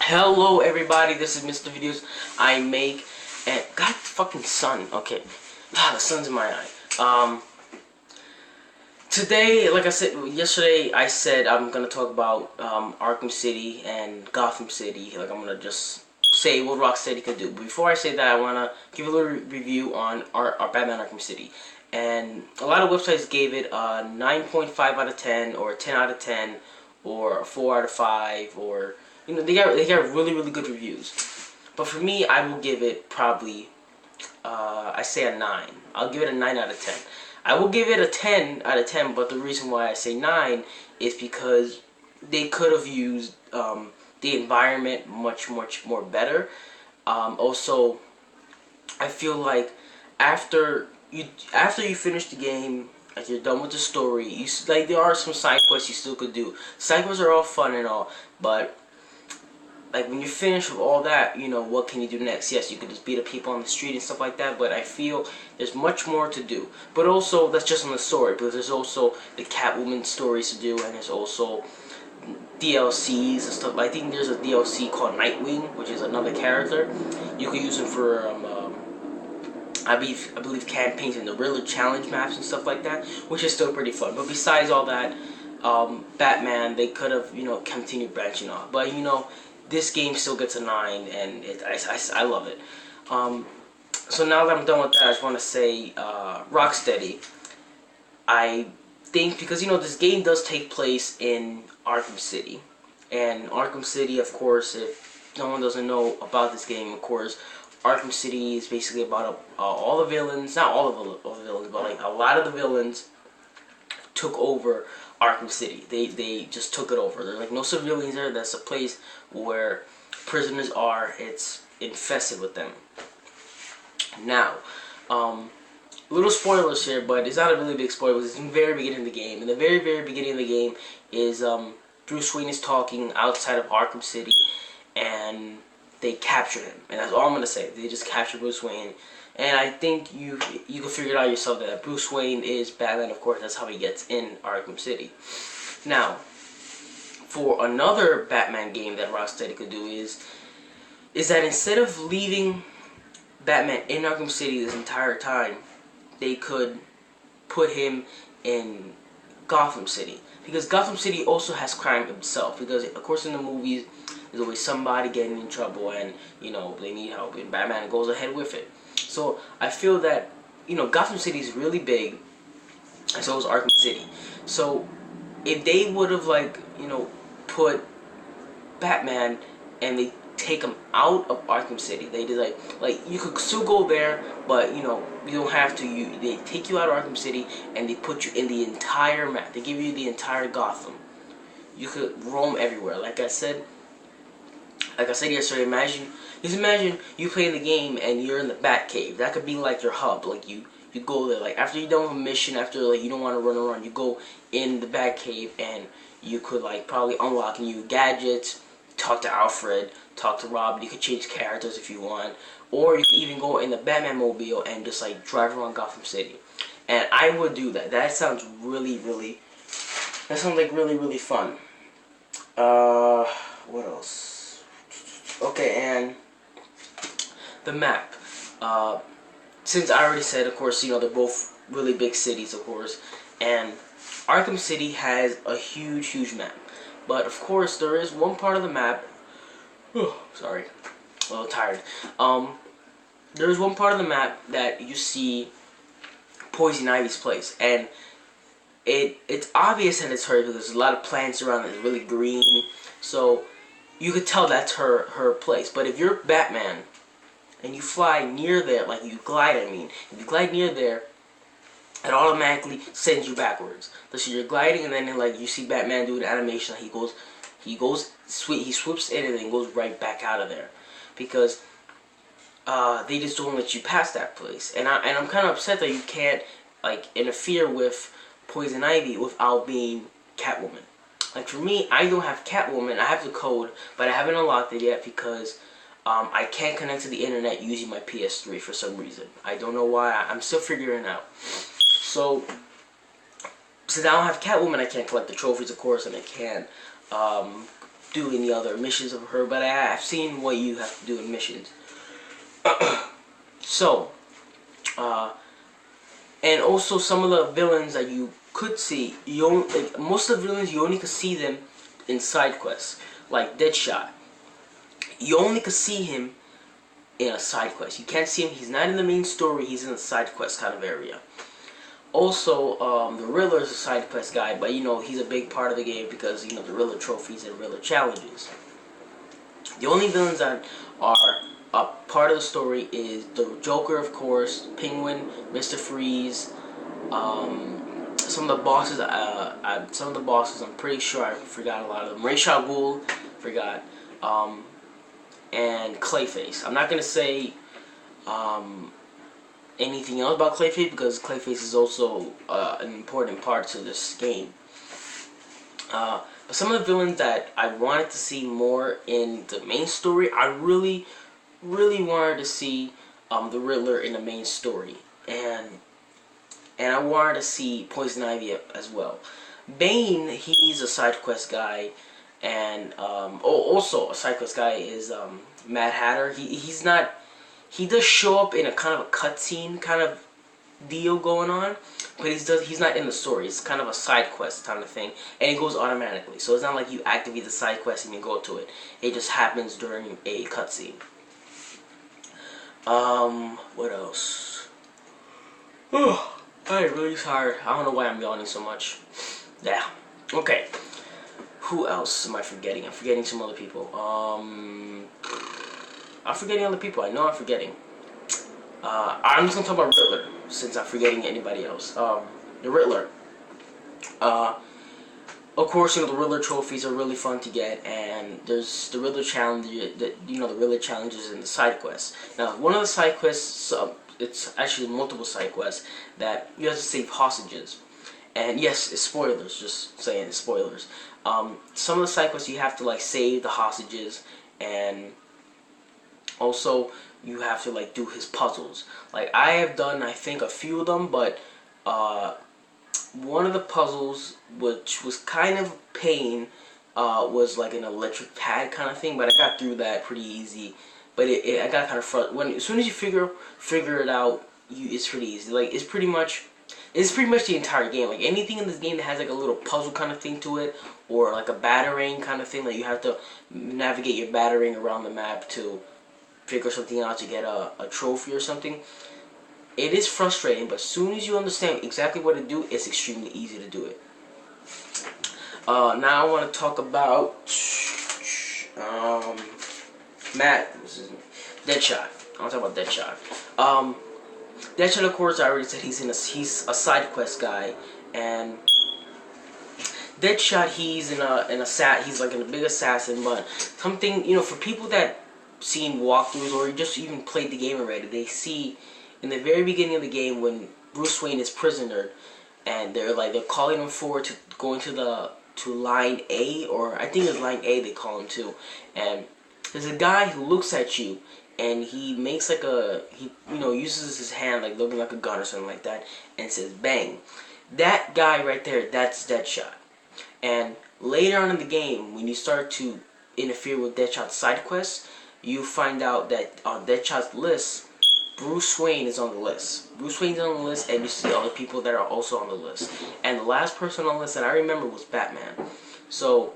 Hello everybody, this is Mr. Videos I Make, and God fucking sun, okay, the sun's in my eye. Today, like I said, yesterday I said I'm gonna talk about Arkham City and Gotham City, like I'm gonna just say what Rocksteady could do. But before I say that, I wanna give a little review on our Batman Arkham City. And a lot of websites gave it a 9.5 out of 10, or a 10 out of 10, or a 4 out of 5, or they got really good reviews. But for me, I will give it probably I say a 9. I'll give it a 9 out of 10. I will give it a 10 out of 10, but the reason why I say 9 is because they could have used the environment much more better. Also, I feel like after you finish the game, if you're done with the story, there are some side quests you still could do. Side quests are all fun and all, but like when you finish with all that, what can you do next? Yes, you could just beat up people on the street and stuff like that, but I feel there's much more to do. But also, that's just on the story, because there's also the Catwoman stories to do, and there's also DLCs and stuff. I think there's a DLC called Nightwing, which is another character. You can use him for I believe campaigns and the Riddler challenge maps and stuff like that, which is still pretty fun. But besides all that, Batman, they could have continued branching off. But this game still gets a 9, and I love it. So now that I'm done with that, I just want to say Rocksteady. I think because this game does take place in Arkham City, and Arkham City, of course, if no one doesn't know about this game, of course, Arkham City is basically about all the villains, not all of the villains, but like a lot of the villains took over Arkham City. They just took it over. There's like no civilians there. That's a place where prisoners are. It's infested with them. Now, little spoilers here, but it's not a really big spoiler because it's in the very beginning of the game. In the very beginning of the game is Bruce Wayne is talking outside of Arkham City, and they captured him, and that's all I'm gonna say. They just captured Bruce Wayne, and I think you can figure it out yourself that Bruce Wayne is Batman. Of course, that's how he gets in Arkham City. Now, for another Batman game that Rocksteady could do is that instead of leaving Batman in Arkham City this entire time, they could put him in Gotham City, because Gotham City also has crime itself. Because of course in the movies, there's always somebody getting in trouble, and they need help, and Batman goes ahead with it. So I feel that Gotham City is really big, and so is Arkham City. So if they would have put Batman and they take him out of Arkham City, they did like you could still go there, but you don't have to. They take you out of Arkham City and they put you in the entire map. They give you the entire Gotham. You could roam everywhere. Like I said yesterday, imagine you play the game and you're in the Batcave. That could be like your hub. Like you go there. Like after you're done with a mission, after you don't want to run around, you go in the Batcave and you could probably unlock new gadgets, talk to Alfred, talk to Robin. You could change characters if you want, or you could even go in the Batman mobile and just drive around Gotham City. And I would do that. That sounds really fun. What else? Okay, and the map. Since I already said, of course, they're both really big cities, of course, and Arkham City has a huge map. But of course, there is one part of the map. Sorry, a little tired. There is one part of the map that you see Poison Ivy's place, and it's obvious that it's her because there's a lot of plants around it. It's really green, so you could tell that's her place. But if you're Batman and you fly near there, like you glide, if you glide near there, it automatically sends you backwards. So you're gliding, and then you see Batman do an animation. He swoops in and then goes right back out of there, because they just don't let you pass that place. And I'm kind of upset that you can't interfere with Poison Ivy without being Catwoman. Like for me, I don't have Catwoman. I have the code, but I haven't unlocked it yet because I can't connect to the internet using my PS3 for some reason. I don't know why. I'm still figuring it out. So since I don't have Catwoman, I can't collect the trophies, of course, and I can't do any other missions of her, but I've seen what you have to do in missions. So, and also some of the villains that you could see, most of the villains you only could see them in side quests, like Deadshot. You only could see him in a side quest. You can't see him. He's not in the main story. He's in the side quest kind of area. Also, the Riddler is a side quest guy, but he's a big part of the game because the Riddler trophies and Riddler challenges. The only villains that are a part of the story is the Joker, of course, Penguin, Mr. Freeze, some of the bosses. I'm pretty sure I forgot a lot of them. Ra's al Ghul, forgot, and Clayface. I'm not gonna say anything else about Clayface because Clayface is also an important part to this game. But some of the villains that I wanted to see more in the main story, I really wanted to see the Riddler in the main story, and I wanted to see Poison Ivy as well. Bane, he's a side quest guy, and also a side quest guy is Mad Hatter. He does show up in a kind of a cutscene kind of deal going on, but he's not in the story. It's kind of a side quest kind of thing, and it goes automatically. So it's not like you activate the side quest and you go to it. It just happens during a cutscene. What else? Oh, I'm really tired. I don't know why I'm yawning so much. Yeah. Okay. Who else am I forgetting? I'm forgetting some other people. I'm forgetting other people. I know I'm forgetting. I'm just gonna talk about Riddler since I'm forgetting anybody else. The Riddler. Of course, the Riddler trophies are really fun to get, and there's the Riddler challenge. The Riddler challenges in the side quests. Now, one of the side quests, it's actually multiple side quests that you have to save hostages. And yes, it's spoilers. Just saying, it's spoilers. Some of the side quests you have to save the hostages, and also you have to do his puzzles. I have done, I think, a few of them, but one of the puzzles, which was kind of pain, was an electric pad kind of thing, but I got through that pretty easy. But I got kind of frustrated. As soon as you figure it out, it's pretty easy. It's pretty much the entire game. Anything in this game that has a little puzzle kind of thing to it, or a batarang kind of thing, you have to navigate your batarang around the map to figure something out to get a trophy or something. It is frustrating, but as soon as you understand exactly what to do, it's extremely easy to do it. Now I want to talk about Deadshot. I want to talk about Deadshot. Deadshot, of course, I already said he's a side quest guy, and Deadshot, he's in a big assassin, but something, for people that seen walkthroughs or just even played the game already, they see in the very beginning of the game when Bruce Wayne is prisoner, and they're calling him forward to going to line A, or I think it's line A they call him to, and there's a guy who looks at you, and he makes uses his hand looking like a gun or something like that, and says bang. That guy right there, that's Deadshot. And later on in the game, when you start to interfere with Deadshot's side quests, you find out that on Deadshot's list, Bruce Wayne is on the list. Bruce Wayne's on the list, and you see other people that are also on the list. And the last person on the list that I remember was Batman. So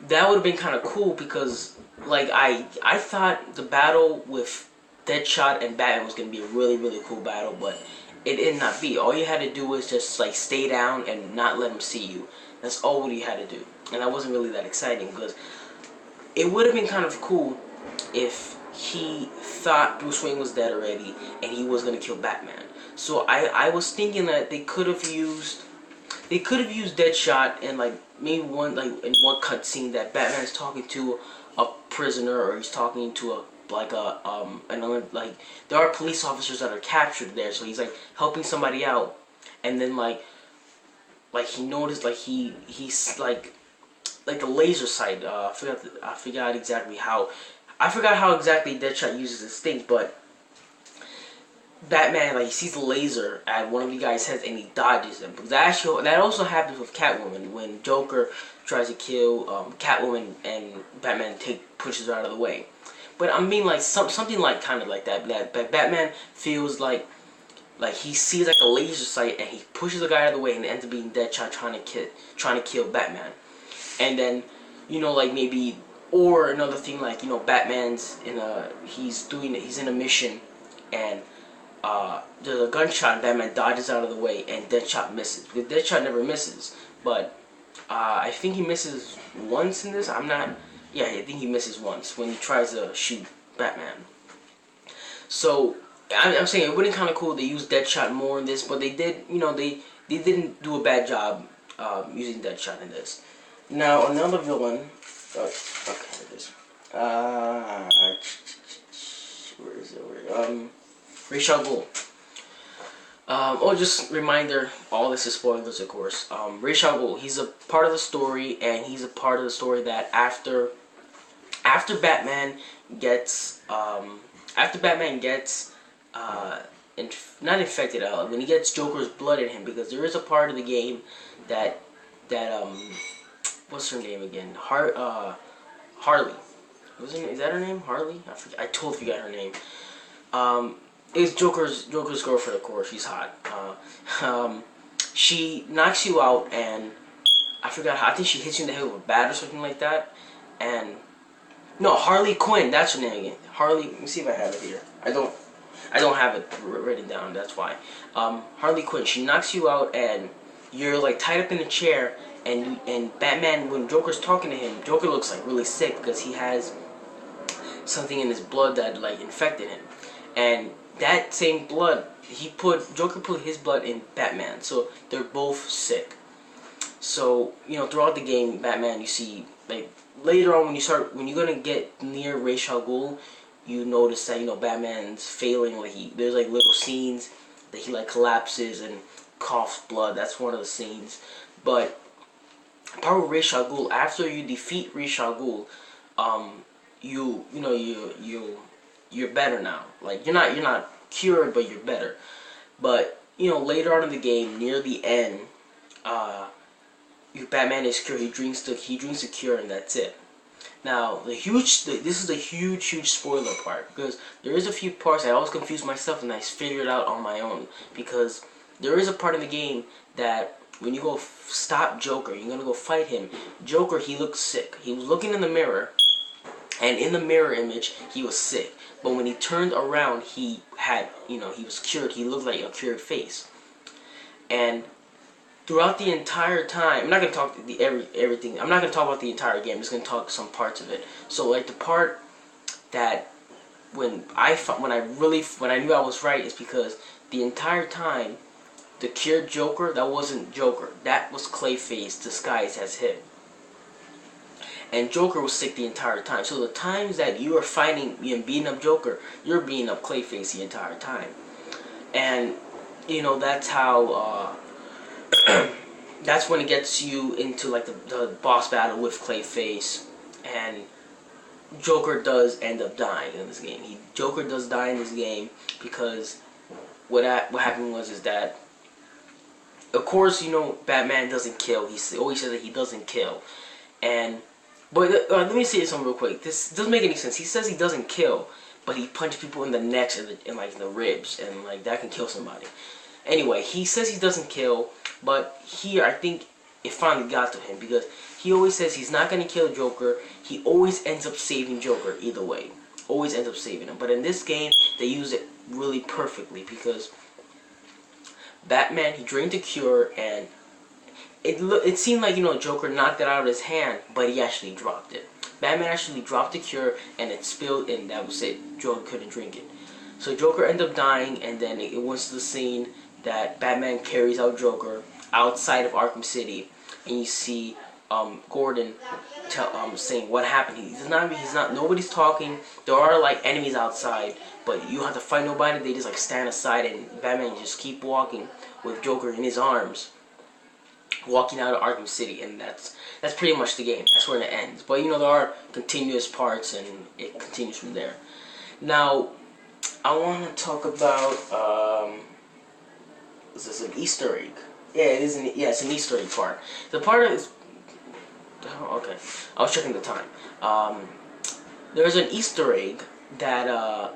that would have been kind of cool because, I thought the battle with Deadshot and Batman was going to be a really, really cool battle, but it did not be. All you had to do was just, stay down and not let him see you. That's all you had to do. And that wasn't really that exciting because it would have been kind of cool if he thought Bruce Wayne was dead already and he was going to kill Batman. So I was thinking that they could have used Deadshot in maybe in one cutscene that Batman's talking to a prisoner, or he's talking to another, there are police officers that are captured there, so he's helping somebody out, and then he noticed he's the laser sight. I forgot how exactly Deadshot uses his things, but Batman, like, he sees a laser at one of the guys' heads and he dodges them. Because that also happens with Catwoman when Joker tries to kill Catwoman and Batman pushes her out of the way. But I mean, like, something like kind of like that. That Batman feels like he sees like a laser sight and he pushes the guy out of the way and it ends up being Deadshot trying to kill Batman. And then, like, maybe, or another thing, like, Batman's he's in a mission and there's a gunshot and Batman dodges out of the way and Deadshot misses. Because Deadshot never misses, but I think he misses once in this. Yeah, I think he misses once when he tries to shoot Batman. So I'm saying it would have been kind of cool to use Deadshot more in this, but they did, they didn't do a bad job using Deadshot in this. Now another villain. Okay, here it is. Where is it? Ra's al Ghul. Just reminder, all this is spoilers, of course. Ra's al Ghul, he's a part of the story, and he's a part of the story that after Batman gets not infected, when he gets Joker's blood in him, because there is a part of the game that what's her name again? Harley. Is that her name? Harley? I totally forgot her name. It's Joker's girlfriend, of course. She's hot. She knocks you out, and I forgot how. I think she hits you in the head with a bat or something like that. And no, Harley Quinn. That's her name again. Harley. Let me see if I have it here. I don't have it written down. That's why. Harley Quinn. She knocks you out, and you're like tied up in a chair. And Batman, when Joker's talking to him, Joker looks like really sick because he has something in his blood that like infected him. And that same blood, Joker put his blood in Batman, so they're both sick. So, throughout the game, Batman, you see, like, later on when you're gonna get near Ra's al Ghul, you notice that, Batman's failing, like, there's like little scenes that he like collapses and coughs blood. That's one of the scenes. But part of Ra's al Ghul, after you defeat Ra's al Ghul, you're better now. Like, you're not cured, but you're better. But later on in the game, near the end, Batman is cured. He drinks the cure, and that's it. Now this is a huge spoiler part, because there is a few parts I always confuse myself and I figured it out on my own, because there is a part in the game that when you go stop Joker, you're gonna go fight him. Joker, he looks sick. He was looking in the mirror, and in the mirror image, he was sick. But when he turned around, he had, he was cured. He looked like a cured face. And throughout the entire time, I'm not gonna talk everything. I'm not gonna talk about the entire game. I'm just gonna talk some parts of it. So like the part that when I knew I was right is because the entire time, the cured Joker, that wasn't Joker. That was Clayface disguised as him. And Joker was sick the entire time. So the times that you are fighting and beating up Joker, you're beating up Clayface the entire time. And, that's how, that's when it gets you into, like, the boss battle with Clayface. And Joker does end up dying in this game. Joker does die in this game because what happened is that, of course, Batman doesn't kill. He always says that he doesn't kill. But let me say something real quick. This doesn't make any sense. He says he doesn't kill, but he punches people in the necks and the ribs, and like that can kill somebody. Anyway, he says he doesn't kill, but here I think it finally got to him, because he always says he's not gonna kill Joker. He always ends up saving Joker either way. Always ends up saving him. But in this game, they use it really perfectly, because Batman, he drank the cure, and it seemed like, Joker knocked it out of his hand, but he actually dropped it. Batman actually dropped the cure, and it spilled, and that was it. Joker couldn't drink it. So Joker ended up dying, and then it was the scene that Batman carries out Joker outside of Arkham City, and you see Gordon saying what happened. Nobody's talking. There are like enemies outside, but you have to fight nobody. They just like stand aside, and Batman just keep walking with Joker in his arms, walking out of Arkham City, and that's pretty much the game. That's where it ends. But there are continuous parts, and it continues from there. Now, I want to talk about is this an Easter egg? Yeah, it is. It's an Easter egg part. The part is okay. I was checking the time. There's an Easter egg that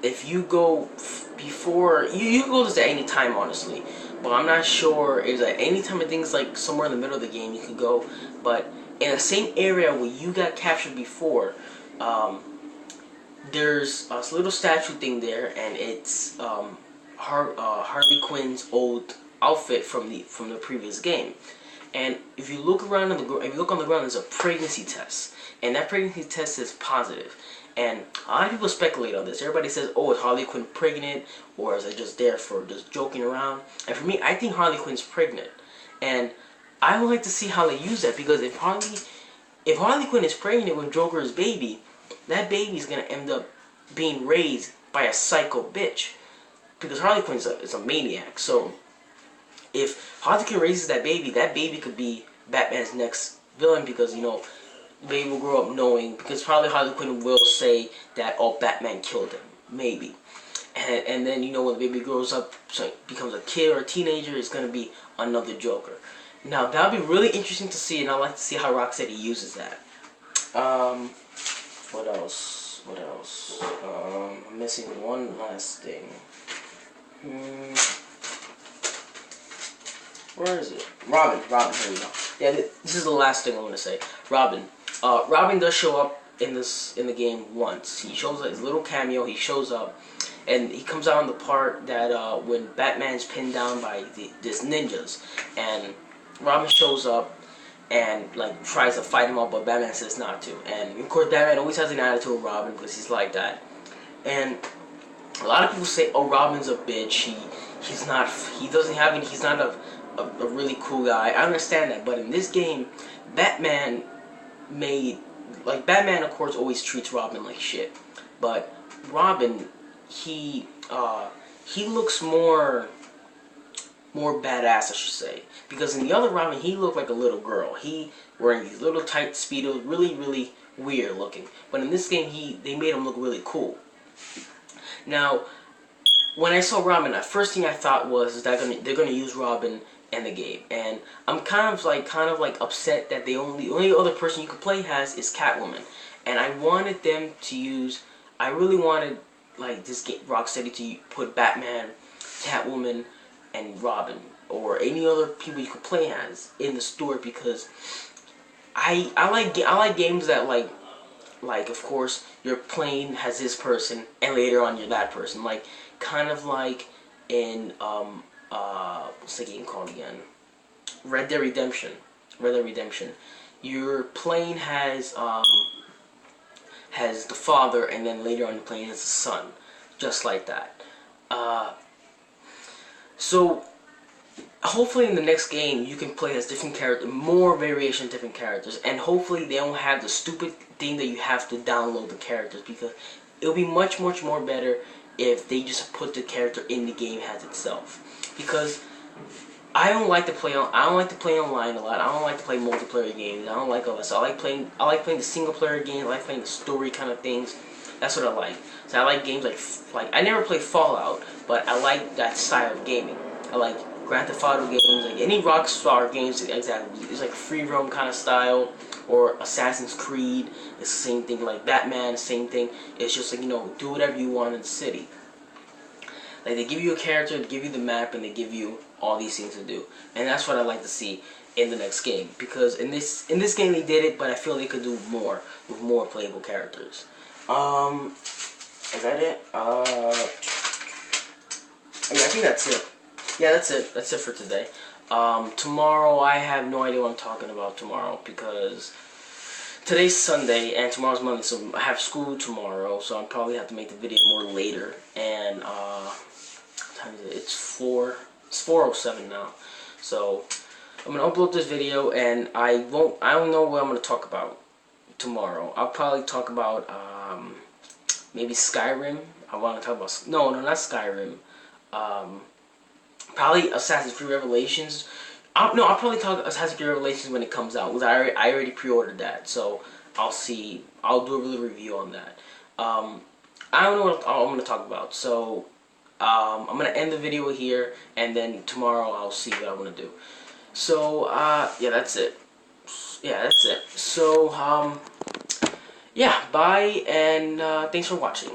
if you go before you can go this at any time, honestly, but I'm not sure is at any time. I think it's like somewhere in the middle of the game you could go, but in the same area where you got captured before, there's a little statue thing there, and it's Harley Quinn's old outfit from the previous game. And if you look around on the ground, there's a pregnancy test, and that pregnancy test is positive. And a lot of people speculate on this. Everybody says, "Oh, is Harley Quinn pregnant, or is it just there for just joking around?" And for me, I think Harley Quinn's pregnant, and I would like to see how they use that, because if Harley Quinn is pregnant with Joker's baby, that baby's gonna end up being raised by a psycho bitch, because Harley Quinn is a maniac. So if Harley Quinn raises that baby could be Batman's next villain, because the baby will grow up knowing, because probably Harley Quinn will say that, "Oh, Batman killed him," maybe. And then when the baby grows up, so becomes a kid or a teenager, it's gonna be another Joker. Now that would be really interesting to see, and I'd like to see how Rocksteady uses that. What else? I'm missing one last thing. Where is it? Robin, here we go. Yeah, this is the last thing I want to say. Robin. Robin does show up in the game once. He shows up, his little cameo, he shows up, and he comes out on the part that when Batman's pinned down by these ninjas, and Robin shows up and tries to fight him up, but Batman says not to. And of course, Batman always has an attitude with Robin because he's like that. And a lot of people say, "Oh, Robin's a bitch. He's not a really cool guy." I understand that, but in this game, Batman of course always treats Robin like shit, but Robin, he looks more badass, I should say, because in the other Robin, he looked like a little girl. He wearing these little tight speedos, really, really weird looking. But in this game, they made him look really cool. Now, when I saw Robin, the first thing I thought was that they're gonna use Robin in the game, and I'm kind of upset that the only other person you could play as is Catwoman, and I wanted them to use. I really wanted this game, Rocksteady, to put Batman, Catwoman, and Robin, or any other people you could play as in the story, because I like games that of course you're playing as this person and later on you're that person, kind of like in what's the game called again? Red Dead Redemption. You're playing as the father, and then later on you're playing as the son, just like that. So hopefully in the next game you can play as different characters, more variation of different characters, and hopefully they don't have the stupid thing that you have to download the characters, because it'll be much more better if they just put the character in the game as itself. Because I don't like to play online a lot. I don't like to play multiplayer games. I don't like all that. So I like playing the single player games. I like playing the story kind of things. That's what I like. So I like games like I never played Fallout, but I like that style of gaming. I like Grand Theft Auto games, like any Rockstar games. Exactly, it's like free roam kind of style, or Assassin's Creed. It's the same thing. Like Batman, same thing. It's just do whatever you want in the city. They give you a character, they give you the map, and they give you all these things to do. And that's what I like to see in the next game. Because in this game they did it, but I feel they could do more with more playable characters. Is that it? I think that's it. Yeah, that's it. That's it for today. Tomorrow, I have no idea what I'm talking about tomorrow, because today's Sunday and tomorrow's Monday, so I have school tomorrow, so I'll probably have to make the video more later. And what time is it? It's 4:07 now. So I'm gonna upload this video, and I don't know what I'm gonna talk about tomorrow. I'll probably talk about maybe Skyrim. I want to talk about no, not Skyrim. Probably Assassin's Creed Revelations. I'll probably talk Assassin's Creed Revelations when it comes out, because I already pre-ordered that, so I'll do a little review on that. I don't know what I'm going to talk about. So I'm going to end the video here, and then tomorrow I'll see what I want to do. So yeah, that's it. Yeah, that's it. So yeah, bye, and thanks for watching.